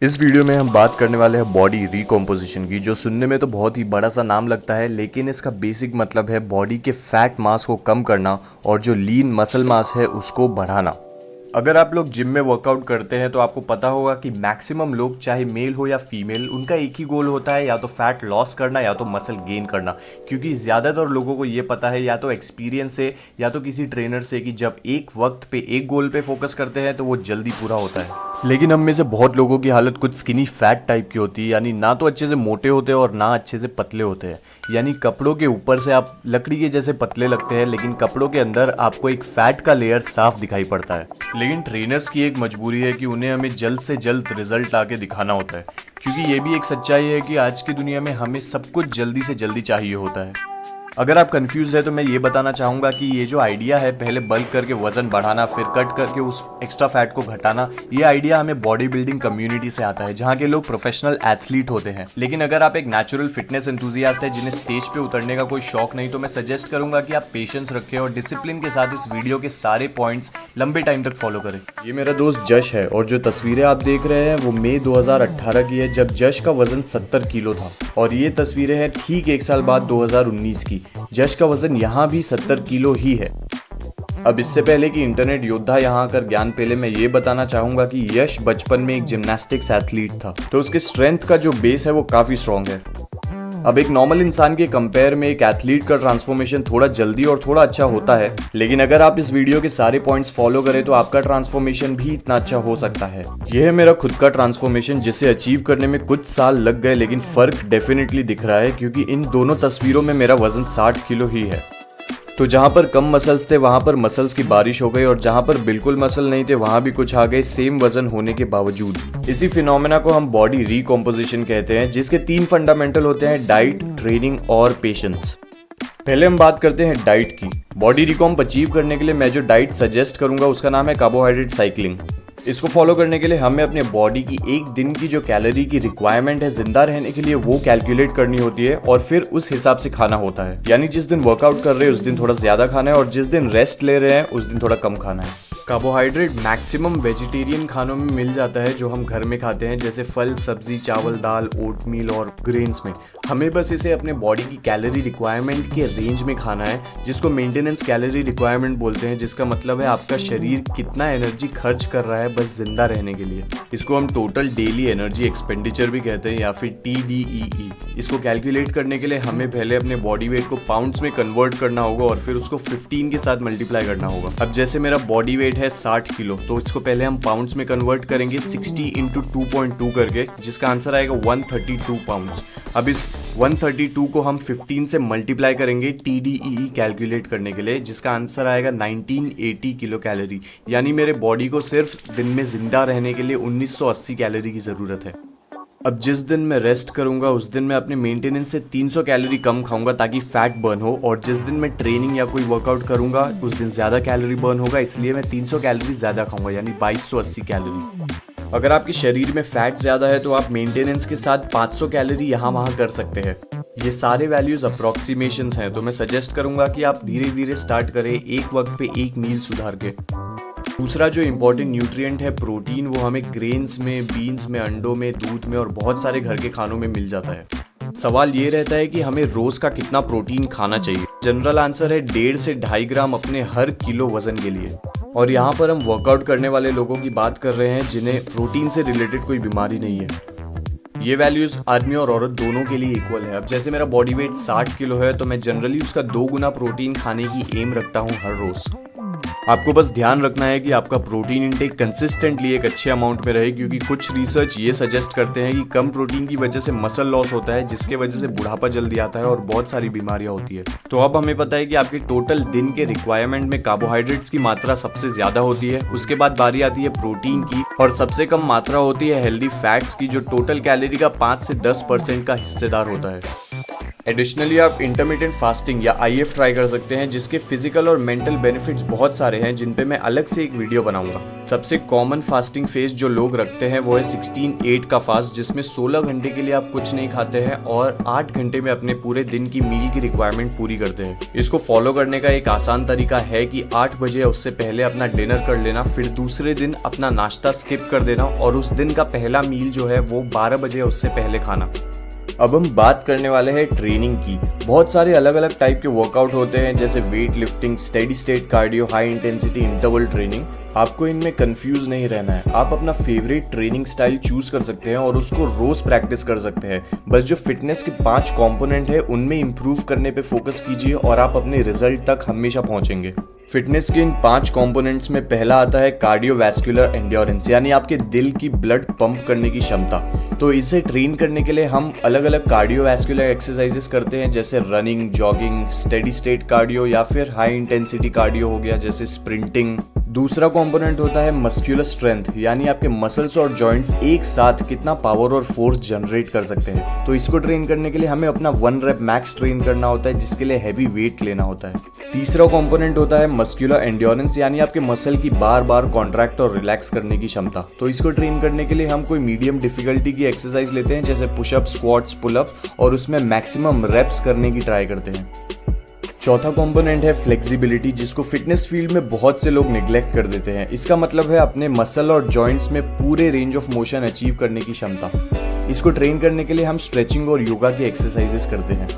इस वीडियो में हम बात करने वाले हैं बॉडी रिकॉम्पोजिशन की, जो सुनने में तो बहुत ही बड़ा सा नाम लगता है, लेकिन इसका बेसिक मतलब है बॉडी के फैट मास को कम करना और जो लीन मसल मास है उसको बढ़ाना। अगर आप लोग जिम में वर्कआउट करते हैं तो आपको पता होगा कि मैक्सिमम लोग, चाहे मेल हो या फीमेल, उनका एक ही गोल होता है, या तो फैट लॉस करना या तो मसल गेन करना। क्योंकि ज़्यादातर लोगों को ये पता है, या तो एक्सपीरियंस से या तो किसी ट्रेनर से, कि जब एक वक्त पे एक गोल पे फोकस करते हैं तो वो जल्दी पूरा होता है। लेकिन हम में से बहुत लोगों की हालत कुछ स्किनी फैट टाइप की होती है, यानी ना तो अच्छे से मोटे होते हैं और ना अच्छे से पतले होते हैं। यानी कपड़ों के ऊपर से आप लकड़ी के जैसे पतले लगते हैं, लेकिन कपड़ों के अंदर आपको एक फैट का लेयर साफ दिखाई पड़ता है। लेकिन ट्रेनर्स की एक मजबूरी है कि उन्हें हमें जल्द से जल्द रिजल्ट आके दिखाना होता है, क्योंकि ये भी एक सच्चाई है कि आज की दुनिया में हमें सब कुछ जल्दी से जल्दी चाहिए होता है। अगर आप कंफ्यूज है तो मैं ये बताना चाहूँगा कि ये जो आइडिया है, पहले बल्क करके वजन बढ़ाना फिर कट करके उस एक्स्ट्रा फैट को घटाना, ये आइडिया हमें बॉडी बिल्डिंग कम्युनिटी से आता है, जहाँ के लोग प्रोफेशनल एथलीट होते हैं। लेकिन अगर आप एक नेचुरल फिटनेस एंथुसियास्ट है जिन्हें स्टेज पे उतरने का कोई शौक नहीं, तो मैं सजेस्ट करूंगा कि आप पेशेंस रखें और डिसिप्लिन के साथ इस वीडियो के सारे पॉइंट्स लंबे टाइम तक फॉलो करें। ये मेरा दोस्त जश है और जो तस्वीरें आप देख रहे हैं वो मई 2018 की है, जब जश का वजन 70 किलो था। और ये तस्वीरें हैं ठीक एक साल बाद 2019 की। जश का वजन यहाँ भी 70 किलो ही है। अब इससे पहले कि इंटरनेट योद्धा यहाँ आकर ज्ञान पेले, मैं ये बताना चाहूंगा कि यश बचपन में एक जिम्नास्टिक्स एथलीट था, तो उसके स्ट्रेंथ का जो बेस है वो काफी स्ट्रॉन्ग है। अब एक नॉर्मल इंसान के कंपेयर में एक एथलीट का ट्रांसफॉर्मेशन थोड़ा जल्दी और थोड़ा अच्छा होता है, लेकिन अगर आप इस वीडियो के सारे पॉइंट्स फॉलो करें तो आपका ट्रांसफॉर्मेशन भी इतना अच्छा हो सकता है। यह है मेरा खुद का ट्रांसफॉर्मेशन, जिसे अचीव करने में कुछ साल लग गए, लेकिन फर्क डेफिनेटली दिख रहा है, क्योंकि इन दोनों तस्वीरों में मेरा वजन 60 किलो ही है। तो जहाँ पर कम मसल्स थे वहाँ पर मसल्स की बारिश हो गई, और जहाँ पर बिल्कुल मसल नहीं थे वहाँ भी कुछ आ गए, सेम वजन होने के बावजूद। इसी फिनोमेना को हम बॉडी रिकॉम्पोजिशन कहते हैं, जिसके 3 फंडामेंटल होते हैं: डाइट, ट्रेनिंग और पेशेंस। पहले हम बात करते हैं डाइट की। बॉडी रिकॉम्प अचीव करने के लिए मैं जो डाइट सजेस्ट करूंगा उसका नाम है कार्बोहाइड्रेट साइकिलिंग। इसको फॉलो करने के लिए हमें अपने बॉडी की एक दिन की जो कैलोरी की रिक्वायरमेंट है जिंदा रहने के लिए, वो कैलकुलेट करनी होती है और फिर उस हिसाब से खाना होता है। यानी जिस दिन वर्कआउट कर रहे हैं उस दिन थोड़ा ज्यादा खाना है, और जिस दिन रेस्ट ले रहे हैं उस दिन थोड़ा कम खाना है। कार्बोहाइड्रेट मैक्सिमम वेजिटेरियन खानों में मिल जाता है, जो हम घर में खाते हैं, जैसे फल, सब्जी, चावल, दाल, ओटमील और ग्रेन्स में। हमें बस इसे अपने बॉडी की कैलोरी रिक्वायरमेंट के रेंज में खाना है, जिसको मेंटेनेंस कैलोरी रिक्वायरमेंट बोलते हैं, जिसका मतलब है आपका शरीर कितना एनर्जी खर्च कर रहा है बस जिंदा रहने के लिए। इसको हम टोटल डेली एनर्जी एक्सपेंडिचर भी कहते हैं, या फिर TDEE। इसको कैलकुलेट करने के लिए हमें पहले अपने बॉडी वेट को पाउंड्स में कन्वर्ट करना होगा और फिर उसको 15 के साथ मल्टीप्लाई करना होगा। अब जैसे मेरा बॉडी वेट है 60 किलो, तो इसको पहले हम पाउंड्स में कन्वर्ट करेंगे 60 इंटू 2.2 करके, जिसका आंसर आएगा 132 पाउंड्स। अब इस 132 को हम 15 से मल्टीप्लाई करेंगे TDEE कैलकुलेट करने के लिए, जिसका आंसर आएगा 1980 किलो कैलोरी। यानी मेरे बॉडी को सिर्फ दिन में जिंदा रहने के लिए 1980 कैलोरी की जरूरत है। अब जिस दिन मैं रेस्ट करूंगा उस दिन मैं अपने मेंटेनेंस से 300 कैलोरी कम खाऊंगा ताकि फैट बर्न हो, और जिस दिन मैं ट्रेनिंग या कोई वर्कआउट करूंगा उस दिन ज्यादा कैलोरी बर्न होगा, इसलिए मैं 300 कैलोरी ज्यादा खाऊंगा, यानी 2280 कैलोरी। अगर आपके शरीर में फैट ज्यादा है तो आप मेंटेनेंस के साथ 500 कैलोरी यहाँ वहाँ कर सकते हैं। ये सारे वैल्यूज अप्रोक्सीमेशंस हैं, तो मैं सजेस्ट करूंगा कि आप धीरे धीरे स्टार्ट करें, एक वक्त पे एक मील सुधार के। दूसरा जो इम्पोर्टेंट न्यूट्रिएंट है प्रोटीन, वो हमें ग्रेन्स में, बीन्स में, अंडों में, दूध में और बहुत सारे घर के खानों में मिल जाता है। सवाल ये रहता है कि हमें रोज का कितना प्रोटीन खाना चाहिए। जनरल आंसर है 1.5 से 2.5 ग्राम अपने हर किलो वजन के लिए। और यहाँ पर हम वर्कआउट करने वाले लोगों की बात कर रहे हैं जिन्हें प्रोटीन से रिलेटेड कोई बीमारी नहीं है। ये वैल्यूज आदमी और औरत दोनों के लिए इक्वल है। अब जैसे मेरा बॉडी वेट 60 किलो है, तो मैं जनरली उसका 2 गुना प्रोटीन खाने की एम रखता हूँ हर रोज। आपको बस ध्यान रखना है कि आपका प्रोटीन इंटेक कंसिस्टेंटली एक अच्छे अमाउंट में रहे, क्योंकि कुछ रिसर्च ये सजेस्ट करते हैं कि कम प्रोटीन की वजह से मसल लॉस होता है, जिसके वजह से बुढ़ापा जल्दी आता है और बहुत सारी बीमारियां होती है। तो अब हमें पता है कि आपके टोटल दिन के रिक्वायरमेंट में कार्बोहाइड्रेट्स की मात्रा सबसे ज्यादा होती है, उसके बाद बारी आती है प्रोटीन की, और सबसे कम मात्रा होती है हेल्दी फैट्स की, जो टोटल कैलोरी का 5 से 10% का हिस्सेदार होता है। एडिशनली आप इंटरमीडिएट फास्टिंग या IF ट्राई कर सकते हैं, जिसके फिजिकल और मेंटल बेनिफिट्स बहुत सारे हैं, जिन पे मैं अलग से एक वीडियो बनाऊंगा। सबसे कॉमन फास्टिंग फेज जो लोग रखते हैं वो है 16-8 का फास्ट, जिसमें 16 घंटे के लिए आप कुछ नहीं खाते हैं और 8 घंटे में अपने पूरे दिन की मील की रिक्वायरमेंट पूरी करते हैं। इसको फॉलो करने का एक आसान तरीका है कि 8 बजे या उससे पहले अपना डिनर कर लेना, फिर दूसरे दिन अपना नाश्ता स्किप कर देना और उस दिन का पहला मील जो है वो 12 बजे या उससे पहले खाना। अब हम बात करने वाले हैं ट्रेनिंग की। बहुत सारे अलग अलग टाइप के वर्कआउट होते हैं, जैसे weight lifting, steady state cardio, high intensity interval training. आपको इनमें कंफ्यूज नहीं रहना है। आप अपना फेवरेट ट्रेनिंग स्टाइल चूज कर सकते हैं और उसको रोज प्रैक्टिस कर सकते हैं। बस जो फिटनेस के 5 कंपोनेंट है उनमें इंप्रूव करने पे फोकस कीजिए और आप अपने रिजल्ट तक हमेशा पहुंचेंगे। फिटनेस के इन 5 कंपोनेंट्स में पहला आता है कार्डियोवैस्कुलर एंड्योरेंस, यानी आपके दिल की ब्लड पंप करने की क्षमता। तो इसे ट्रेन करने के लिए हम अलग अलग कार्डियोवैस्कुलर एक्सरसाइजेस करते हैं, जैसे running, jogging, steady state cardio या फिर हाई इंटेंसिटी कार्डियो हो गया, जैसे स्प्रिंटिंग। दूसरा कंपोनेंट होता है मस्कुलर स्ट्रेंथ, यानी आपके मसल्स और जॉइंट्स एक साथ कितना पावर और फोर्स जनरेट कर सकते हैं। तो इसको ट्रेन करने के लिए हमें अपना 1 रेप मैक्स ट्रेन करना होता है, जिसके लिए हैवी वेट लेना होता है। तीसरा कंपोनेंट होता है मस्कुलर एंड्योरेंस, यानी आपके मसल की बार बार कॉन्ट्रैक्ट और रिलैक्स करने की क्षमता। तो इसको ट्रेन करने के लिए हम कोई मीडियम डिफिकल्टी की एक्सरसाइज लेते हैं, जैसे पुशअप, स्क्वाट्स, पुलअप, और उसमें मैक्सिमम रेप्स करने की ट्राई करते हैं। चौथा कंपोनेंट है फ्लेक्सिबिलिटी, जिसको फिटनेस फील्ड में बहुत से लोग निग्लेक्ट कर देते हैं। इसका मतलब है अपने मसल और जॉइंट्स में पूरे रेंज ऑफ मोशन अचीव करने की क्षमता। इसको ट्रेन करने के लिए हम स्ट्रेचिंग और योगा की एक्सरसाइजेस करते हैं।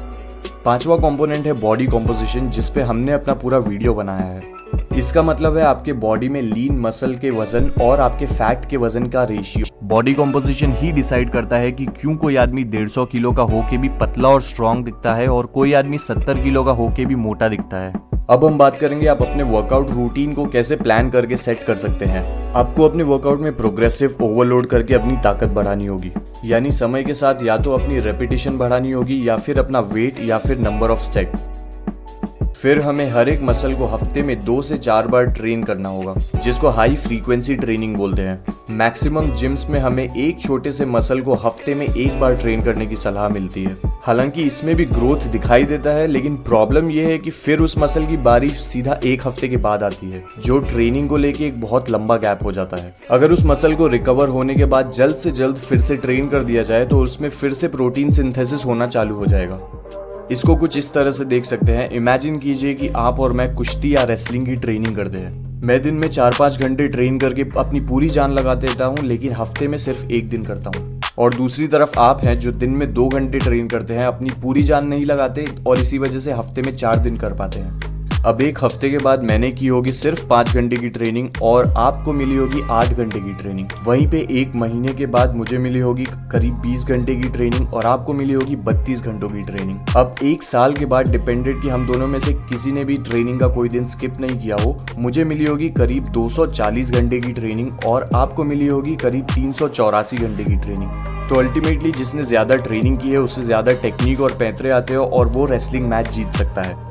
पांचवा कंपोनेंट है बॉडी कॉम्पोजिशन, जिस पे हमने अपना पूरा वीडियो बनाया है। इसका मतलब है आपके बॉडी में लीन मसल के वजन और आपके फैट के वजन का रेशियो। बॉडी कॉम्पोजिशन ही डिसाइड करता है कि क्यों कोई आदमी 150 किलो का होके भी पतला और स्ट्रांग दिखता है और कोई आदमी 70 किलो का होके भी मोटा दिखता है। अब हम बात करेंगे आप अपने वर्कआउट रूटीन को कैसे प्लान करके सेट कर सकते हैं। आपको अपने वर्कआउट में प्रोग्रेसिव ओवरलोड करके अपनी ताकत बढ़ानी होगी, यानी समय के साथ या तो अपनी रेपिटेशन बढ़ानी होगी या फिर अपना वेट या फिर नंबर ऑफ सेट। फिर हमें हर एक मसल को हफ्ते में 2 से 4 बार ट्रेन करना होगा, जिसको हाई फ्रीक्वेंसी ट्रेनिंग बोलते हैं। मैक्सिमम जिम्स में हमें एक छोटे से मसल को हफ्ते में 1 बार ट्रेन करने की सलाह मिलती है। हालांकि इसमें भी ग्रोथ दिखाई देता है, लेकिन प्रॉब्लम यह है कि फिर उस मसल की बारी सीधा 1 हफ्ते के बाद आती है, जो ट्रेनिंग को लेके एक बहुत लंबा गैप हो जाता है। अगर उस मसल को रिकवर होने के बाद जल्द से जल्द फिर से ट्रेन कर दिया जाए तो उसमें फिर से प्रोटीन सिंथेसिस होना चालू हो जाएगा। इसको कुछ इस तरह से देख सकते हैं। इमेजिन कीजिए कि आप और मैं कुश्ती या रेसलिंग की ट्रेनिंग करते हैं। मैं दिन में 4-5 घंटे ट्रेन करके अपनी पूरी जान लगा देता हूँ, लेकिन हफ्ते में सिर्फ 1 दिन करता हूँ। और दूसरी तरफ आप हैं जो दिन में 2 घंटे ट्रेन करते हैं, अपनी पूरी जान नहीं लगाते और इसी वजह से हफ्ते में 4 दिन कर पाते हैं। अब 1 हफ्ते के बाद मैंने की होगी सिर्फ 5 घंटे की ट्रेनिंग और आपको मिली होगी 8 घंटे की ट्रेनिंग। वहीं पे 1 महीने के बाद मुझे मिली होगी करीब 20 घंटे की ट्रेनिंग और आपको मिली होगी 32 घंटों की ट्रेनिंग। अब 1 साल के बाद डिपेंडेड कि हम दोनों में से किसी ने भी ट्रेनिंग का कोई दिन स्किप नहीं किया हो, मुझे मिली होगी करीब 240 घंटे की ट्रेनिंग और आपको मिली होगी करीब 384 घंटे की ट्रेनिंग। तो अल्टीमेटली जिसने ज्यादा ट्रेनिंग की है उससे ज्यादा टेक्निक और पैंतरे आते हो और वो रेसलिंग मैच जीत सकता है।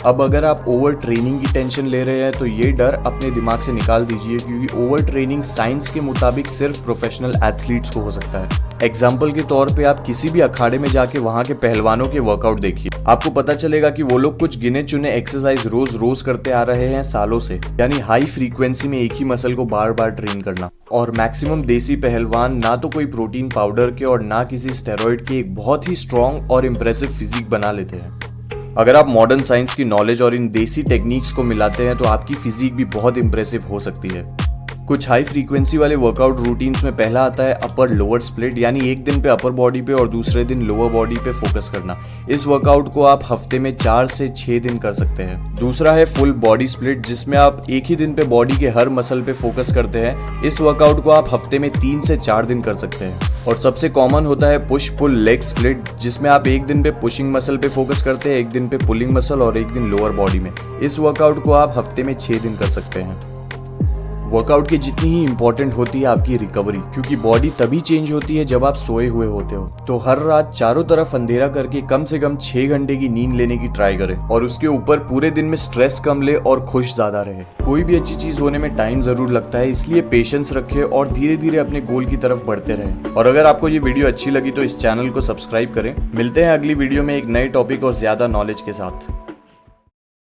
अब अगर आप ओवर ट्रेनिंग की टेंशन ले रहे हैं तो ये डर अपने दिमाग से निकाल दीजिए, क्योंकि ओवर ट्रेनिंग साइंस के मुताबिक सिर्फ प्रोफेशनल एथलीट्स को हो सकता है। एग्जाम्पल के तौर पे आप किसी भी अखाड़े में जाके वहाँ के पहलवानों के वर्कआउट देखिए, आपको पता चलेगा कि वो लोग कुछ गिने चुने एक्सरसाइज रोज रोज करते आ रहे हैं सालों से, यानी हाई फ्रीक्वेंसी में एक ही मसल को बार बार ट्रेन करना। और मैक्सिमम देसी पहलवान ना तो कोई प्रोटीन पाउडर के और ना किसी स्टेरॉइड के एक बहुत ही स्ट्रॉन्ग और इम्प्रेसिव फिजिक बना लेते हैं। अगर आप मॉडर्न साइंस की नॉलेज और इन देसी टेक्निक्स को मिलाते हैं तो आपकी फिजिक भी बहुत इंप्रेसिव हो सकती है। कुछ हाई फ्रीक्वेंसी वाले वर्कआउट रूटीन्स में पहला आता है अपर लोअर स्प्लिट, यानी एक दिन पे अपर बॉडी पे और दूसरे दिन लोअर बॉडी पे फोकस करना। इस वर्कआउट को आप हफ्ते में 4 से 6 दिन कर सकते हैं। दूसरा है फुल बॉडी स्प्लिट, जिसमें आप एक ही दिन पे बॉडी के हर मसल पे फोकस करते हैं। इस वर्कआउट को आप हफ्ते में 3 से 4 दिन कर सकते हैं। और सबसे कॉमन होता है पुश पुल लेग स्प्लिट, जिसमें आप एक दिन पे पुशिंग मसल पे फोकस करते हैं, एक दिन पे पुलिंग मसल और एक दिन लोअर बॉडी में। इस वर्कआउट को आप हफ्ते में 6 दिन कर सकते हैं। वर्कआउट की जितनी ही इंपॉर्टेंट होती है आपकी रिकवरी, क्योंकि बॉडी तभी चेंज होती है जब आप सोए हुए होते हो। तो हर रात चारों तरफ अंधेरा करके कम से कम 6 घंटे की नींद लेने की ट्राई करें और उसके ऊपर पूरे दिन में स्ट्रेस कम ले और खुश ज्यादा रहे। कोई भी अच्छी चीज होने में टाइम जरूर लगता है, इसलिए पेशेंस रखें और धीरे धीरे अपने गोल की तरफ बढ़ते रहें। और अगर आपको ये वीडियो अच्छी लगी तो इस चैनल को सब्सक्राइब करें। मिलते हैं अगली वीडियो में एक नए टॉपिक और ज्यादा नॉलेज के साथ।